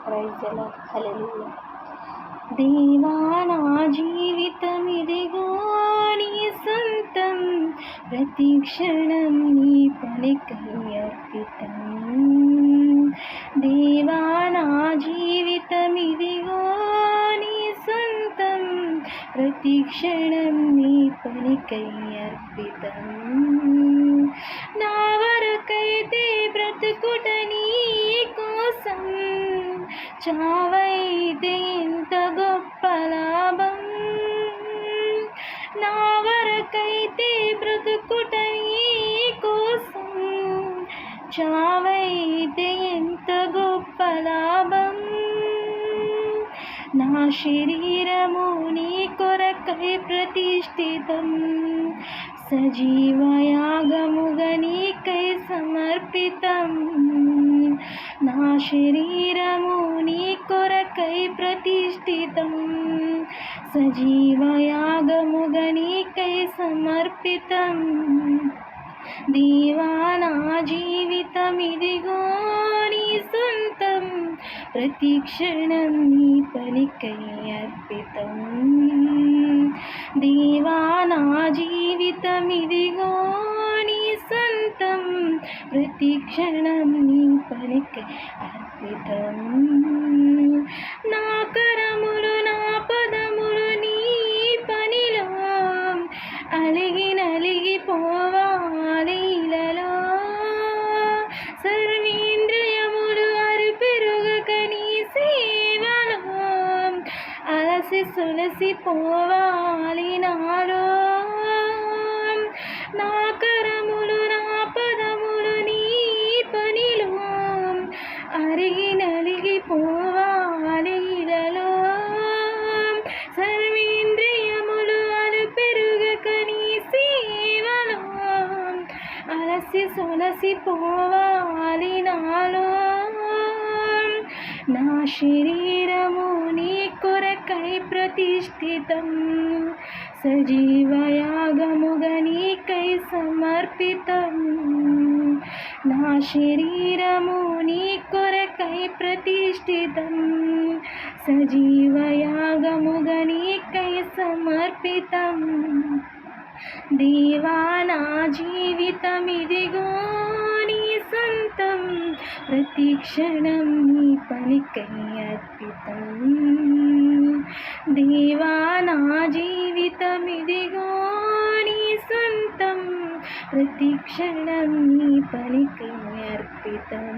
Praise the lord. హల్లెలూయా. దేవా నా జీవితమిదిగో నీ సొంతం, ప్రతి క్షణం నీ పనికై అర్పితం. దేవా నా జీవితమిదిగో నీ సొంతం, ప్రతి క్షణం నీ పనికై అర్పితం. నా వరకైతే బ్రతుకుట నీ కోసం, చావైతే ఎంత గొప్ప లాభం. నా వరకైతే బ్రతుకుట నీ కోసం, చావైతే ఎంత గొప్ప లాభం. నా శరీరము నీ కొరకై ప్రతిష్ఠితం, సజీవయాగముగా నీకై సమర్పితం. నా శరీరము నీ కొరకై ప్రతిష్ఠితం, సజీవయాగముగా నీకై సమర్పితం. దేవా నా జీవితమిదిగో నీ సొంతం, ప్రతి క్షణం నీ పనికై అర్పితం. దేవా నా జీవితమిదిగో నీ సొంతం, ప్రతి క్షణం నీ పనికై అర్పితం. నా కరములు నా పదములు నీ పనిలో అలిగి నలిగిపోవాలి ఇలలో. సర్వేంద్రియములు అరిపెరుగక నీ సేవలో, అలసి సొలసిపోవాలి నాలో. నా కరములు నా పదములు నీ పనిలో అరిగి నలిగిపోవాలి ఇలలో. సర్వేంద్రియములు అరిపెరుగక నీ సేవలో, అలసి సొలసిపోవాలి నాలో. నా శరీరము నీ కొరకై ప్రతిష్ఠితం, సజీవయాగముగా నీకై సమర్పితం. నా శరీరము నీ కొరకై ప్రతిష్ఠితం, సజీవయాగముగా నీకై సమర్పితం. దేవా నా జీవితమిదిగో నీ సొంతం, ప్రతి క్షణం నీ పనికై అర్పితం. దేవా నా జీవితమిదిగో నీ సొంతం, ప్రతి క్షణం నీ పనికై అర్పితం.